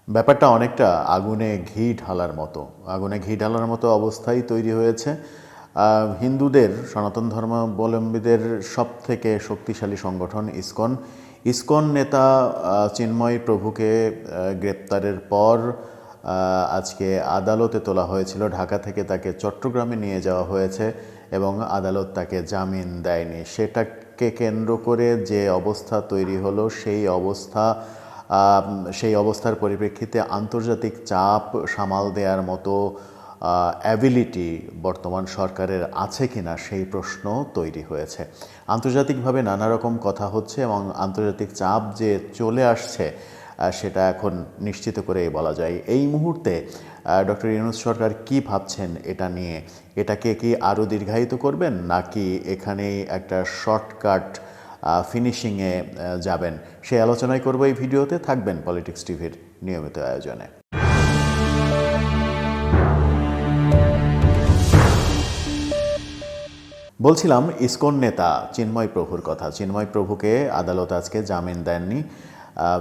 ব্যাপারটা অনেকটা আগুনে ঘি ঢালার মতো অবস্থাই তৈরি হয়েছে। হিন্দুদের, সনাতন ধর্মাবলম্বীদের সব থেকে শক্তিশালী সংগঠন ইসকন। ইসকন নেতা চিন্ময় প্রভুকে গ্রেপ্তারের পর আজকে আদালতে তোলা হয়েছিল। ঢাকা থেকে তাকে চট্টগ্রামে নিয়ে যাওয়া হয়েছে এবং আদালত তাকে জামিন দেয়নি। সেটাকে কেন্দ্র করে যে অবস্থা তৈরি হলো, সেই অবস্থার পরিপ্রেক্ষিতে আন্তর্জাতিক চাপ সামাল দেওয়ার মতো অ্যাবিলিটি বর্তমান সরকারের আছে কিনা সেই প্রশ্ন তৈরি হয়েছে। আন্তর্জাতিকভাবে নানা রকম কথা হচ্ছে এবং আন্তর্জাতিক চাপ যে চলে আসছে সেটা এখন নিশ্চিত করেই বলা যায়। এই মুহূর্তে ডক্টর ইউনূস সরকার কি ভাবছেন এটা নিয়ে? এটাকে কি আরও দীর্ঘায়িত করবেন, নাকি এখানেই একটা শর্টকাট ফিনিশিংয়ে যাবেন? সেই আলোচনাই করব এই ভিডিওতে। থাকবেন পলিটিক্স টিভির নিয়মিত আয়োজনে। বলছিলাম ইসকন নেতা চিন্ময় প্রভুর কথা। চিন্ময় প্রভুকে আদালত আজকে জামিন দেননি।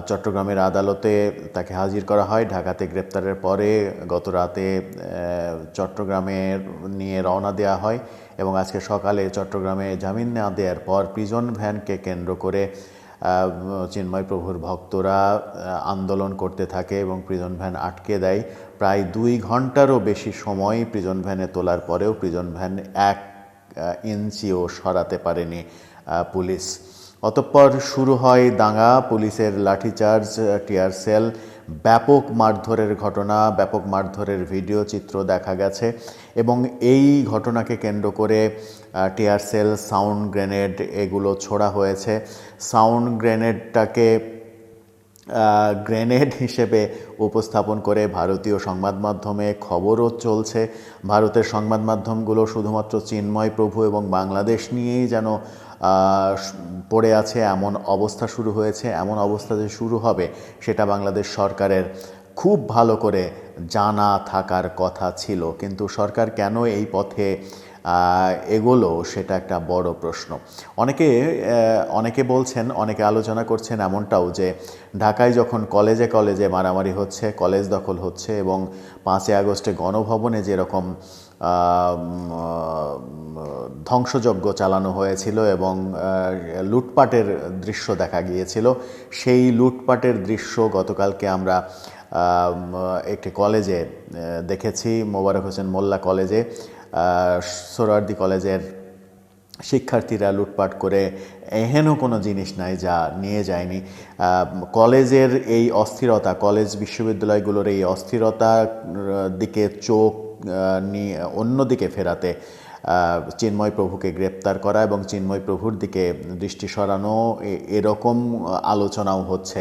চট্টগ্রামের আদালতে তাকে হাজির করা হয়। ঢাকাতে গ্রেপ্তারের পরে গত রাতে চট্টগ্রামে নিয়ে রওনা দেওয়া হয় এবং আজকে সকালে চট্টগ্রামে জামিন না দেওয়ার পর প্রিজন ভ্যানকে কেন্দ্র করে চিন্ময় প্রভুর ভক্তরা আন্দোলন করতে থাকে এবং প্রিজন ভ্যান আটকে দেয়। প্রায় 2 ঘন্টারও বেশি সময় প্রিজন ভ্যানে তোলার পরেও প্রিজন ভ্যান 1 ইঞ্চিও সরাতে পারেনি পুলিশ। অতঃপর শুরু হয় দাঙ্গা, পুলিশের লাঠিচার্জ, টিয়ার সেল, ব্যাপক মারধরের ঘটনা, ব্যাপক মারধরের ভিডিও চিত্র দেখা গেছে এবং এই ঘটনাকে কেন্দ্র করে টিয়ার সেল, সাউন্ড গ্রেনেড এগুলো ছোড়া হয়েছে। সাউন্ড গ্রেনেডটাকে গ্রেনেড হিসেবে উপস্থাপন করে ভারতীয় সংবাদ মাধ্যমে খবরও চলছে। ভারতের সংবাদ মাধ্যমগুলো শুধুমাত্র চিন্ময় প্রভু এবং বাংলাদেশ নিয়েই যেন পড়ে আছে, এমন অবস্থা শুরু হয়েছে। এমন অবস্থা যে শুরু হবে সেটা বাংলাদেশ সরকারের খুব ভালো করে জানা থাকার কথা ছিল, কিন্তু সরকার কেন এই পথে এগোলো সেটা একটা বড় প্রশ্ন। অনেকে বলছেন, অনেকে আলোচনা করছেন এমনটাও যে ঢাকায় যখন কলেজে কলেজে মারামারি হচ্ছে, কলেজ দখল হচ্ছে এবং 5ই আগস্টে গণভবনে যেরকম ধ্বংসযজ্ঞ চালানো হয়েছিল এবং লুটপাটের দৃশ্য দেখা গিয়েছিল, সেই লুটপাটের দৃশ্য গতকালকে আমরা একটি কলেজে দেখেছি, মোবারক হোসেন মোল্লা কলেজে। সোহরাওয়ার্দী কলেজের শিক্ষার্থীরা লুটপাট করে এহেন কোনো জিনিস নাই যা নিয়ে যায়নি। কলেজের এই অস্থিরতা, কলেজ বিশ্ববিদ্যালয়গুলোর এই অস্থিরতার দিকে চোখ নিয়ে অন্যদিকে ফেরাতে চিন্ময় প্রভুকে গ্রেপ্তার করা এবং চিন্ময় প্রভুর দিকে দৃষ্টি সরানো, এরকম আলোচনাও হচ্ছে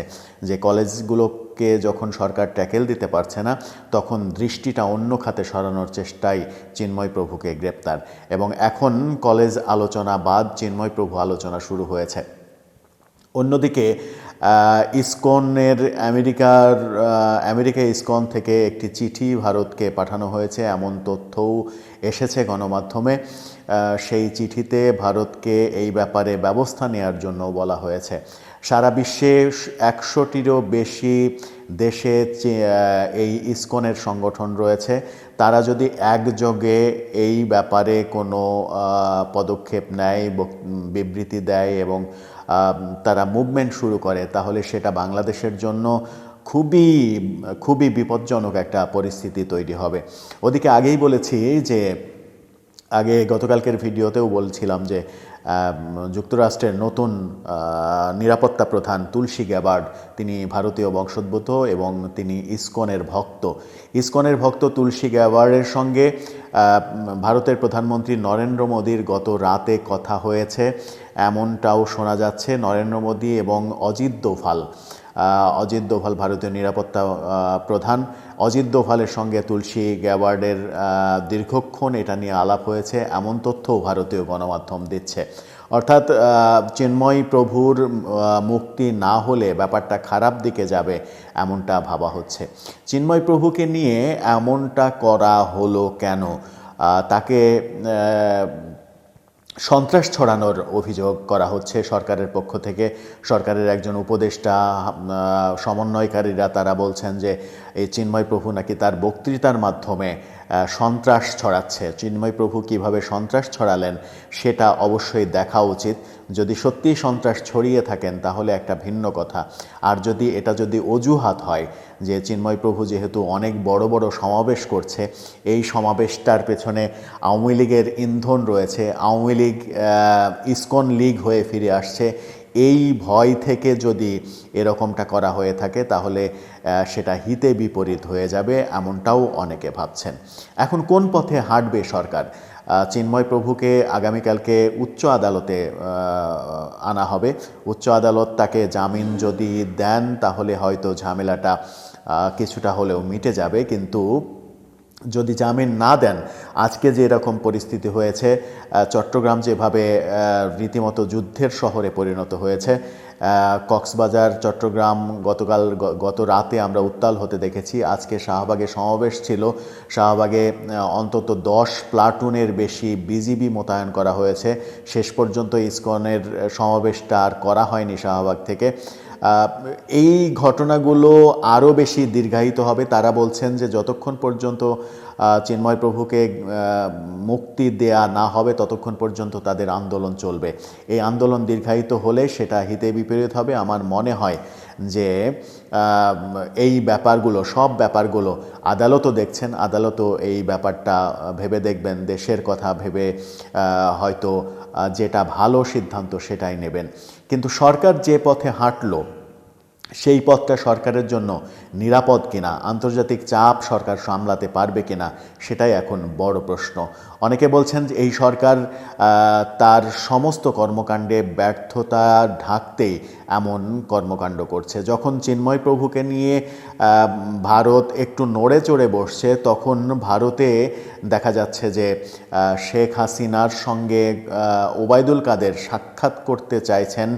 যে কলেজগুলোকে যখন সরকার ট্যাকেল দিতে পারছে না তখন দৃষ্টিটা অন্য খাতে সরানোর চেষ্টায় চিন্ময় প্রভুকে গ্রেপ্তার। এবং এখন কলেজ আলোচনা বাদ চিন্ময় প্রভু আলোচনা শুরু হয়েছে। অন্যদিকে ইসকনের আমেরিকা ইসকন থেকে একটি চিঠি ভারতকে পাঠানো হয়েছে, এমন তথ্যও এসেছে গণমাধ্যমে। সেই চিঠিতে ভারতকে এই ব্যাপারে ব্যবস্থা নেওয়ার জন্য বলা হয়েছে। সারা বিশ্বে 100টিরও বেশি দেশে এই ইসকনের সংগঠন রয়েছে। তারা যদি একযোগে এই ব্যাপারে কোনো পদক্ষেপ নেয়, বিবৃতি দেয় এবং তারা মুভমেন্ট শুরু করে, তাহলে সেটা বাংলাদেশের জন্য খুবই খুবই বিপজ্জনক একটা পরিস্থিতি তৈরি হবে। ওদিকে আগেই বলেছি যে গতকালকের ভিডিওতেও বলছিলাম যে যুক্তরাষ্ট্রের নতুন নিরাপত্তা প্রধান তুলসী গ্যাবার্ড, তিনি ভারতীয় বংশোদ্ভূত এবং তিনি ইসকনের ভক্ত তুলসী গ্যাবার্ডের সঙ্গে ভারতের প্রধানমন্ত্রী নরেন্দ্র মোদীর গত রাতে কথা হয়েছে এমনটাও শোনা যাচ্ছে। নরেন্দ্র মোদী এবং অজিত দোভাল ভারতীয় নিরাপত্তা প্রধান, অজিত দোভালের সঙ্গে তুলসী গ্যাবার্ডের দীর্ঘক্ষণ এটা নিয়ে আলাপ হয়েছে, এমন তথ্যও ভারতীয় গণমাধ্যম দিচ্ছে। অর্থাৎ চিন্ময় প্রভুর মুক্তি না হলে ব্যাপারটা খারাপ দিকে যাবে এমনটা ভাবা হচ্ছে। চিন্ময় প্রভুকে নিয়ে এমনটা করা হলো কেন? তাকে সন্ত্রাস ছড়ানোর অভিযোগ করা হচ্ছে সরকারের পক্ষ থেকে। সরকারের একজন উপদেষ্টা, সমন্বয়কারীরা তারা বলছেন যে এই চিন্ময় প্রভু নাকি তার বক্তৃতার মাধ্যমে সন্ত্রাস ছড়াচ্ছে। চিন্ময় প্রভু কিভাবে সন্ত্রাস ছড়ালেন সেটা অবশ্যই দেখা উচিত। যদি সত্যিই সন্ত্রাস ছড়িয়ে থাকেন তাহলে একটা ভিন্ন কথা। আর যদি এটা অজুহাত হয় যে চিন্ময় প্রভু যেহেতু অনেক বড় বড় সমাবেশ করছে, এই সমাবেশটার পেছনে আওয়ামী লীগের ইন্ধন রয়েছে, আওয়ামী লীগ ইসকন লীগ হয়ে ফিরে আসছে, এই ভয় থেকে যদি এরকমটা করা হয়ে থাকে তাহলে সেটা হিতে বিপরীত হয়ে যাবে, এমনটাও অনেকে ভাবছেন। এখন কোন পথে হাঁটবে সরকার? চিন্ময় প্রভুকে আগামীকালকে উচ্চ আদালতে আনা হবে। উচ্চ আদালত তাকে জামিন যদি দেন তাহলে হয়তো ঝামেলাটা কিছুটা হলেও মিটে যাবে, কিন্তু যদি জামিন না দেন, আজকে যে এরকম পরিস্থিতি হয়েছে, চট্টগ্রাম যেভাবে রীতিমতো যুদ্ধের শহরে পরিণত হয়েছে, কক্সবাজার চট্টগ্রাম গত রাতে আমরা উত্তাল হতে দেখেছি। আজকে শাহবাগে সমাবেশ ছিল, শাহবাগে অন্তত 10 প্লাটুনের বেশি বিজিবি মোতায়েন করা হয়েছে। শেষ পর্যন্ত ইসকনের সমাবেশটা আর করা হয়নি শাহবাগ থেকে। এই ঘটনাগুলো আরও বেশি দীর্ঘায়িত হবে। তারা বলছেন যে যতক্ষণ পর্যন্ত চিন্ময় প্রভুকে মুক্তি দেয়া না হবে ততক্ষণ পর্যন্ত তাদের আন্দোলন চলবে। এই আন্দোলন দীর্ঘায়িত হলে সেটা হিতে বিপরীত হবে। আমার মনে হয় যে এই সব ব্যাপারগুলো আদালতও দেখছেন, আদালতও এই ব্যাপারটা ভেবে দেখবেন, দেশের কথা ভেবে হয়তো যেটা ভালো সিদ্ধান্ত সেটাই নেবেন। কিন্তু সরকার যে পথে হাঁটলো সেই পথটা সরকারের জন্য নিরাপদ কিনা, আন্তর্জাতিক চাপ সরকার সামলাতে পারবে কিনা, সেটাই এখন বড় প্রশ্ন। অনেকে বলছেন যে এই সরকার তার সমস্ত কর্মকাণ্ডে ব্যর্থতা ঢাকতেই এমন কর্মকাণ্ড করছে। যখন চিন্ময় প্রভুকে নিয়ে ভারত একটু নড়ে চড়ে বসছে, তখন ভারতে দেখা যাচ্ছে যে শেখ হাসিনার সঙ্গে ওবায়দুল কাদের সাক্ষাৎ করতে চাইছেন,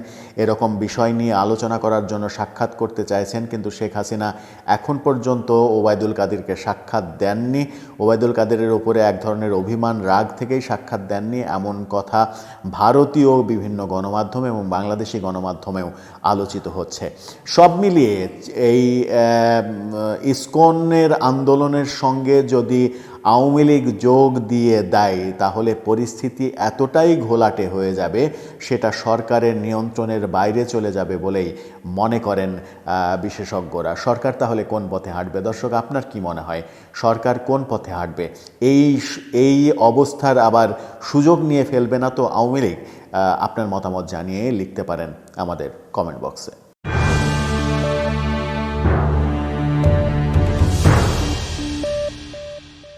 এরকম বিষয় নিয়ে আলোচনা করার জন্য সাক্ষাৎ করতে চাইছেন, কিন্তু শেখ হাসিনা এখন পর্যন্ত ওবায়দুল কাদেরকে সাক্ষাৎ দেননি। ওবায়দুল কাদেরের উপরে এক ধরনের অভিমান, রাগ থেকেই সাক্ষাৎ দেননি, এমন কথা ভারতীয় বিভিন্ন গণমাধ্যমে এবং বাংলাদেশি গণমাধ্যমেও আলোচিত হচ্ছে। সব মিলিয়ে এই ইসকনের আন্দোলনের সঙ্গে যদি আওয়ামী লীগ যোগ দিয়ে দেয় তাহলে পরিস্থিতি এতটাই ঘোলাটে হয়ে যাবে, সেটা সরকারের নিয়ন্ত্রণের বাইরে চলে যাবে বলেই মনে করেন বিশেষজ্ঞরা। সরকার তাহলে কোন পথে হাঁটবে? দর্শক, আপনার কি মনে হয় সরকার কোন পথে হাঁটবে? এই অবস্থার আবার সুযোগ নিয়ে ফেলবে না তো আওয়ামী লীগ? আপনার মতামত জানিয়ে লিখতে পারেন আমাদের কমেন্ট বক্সে।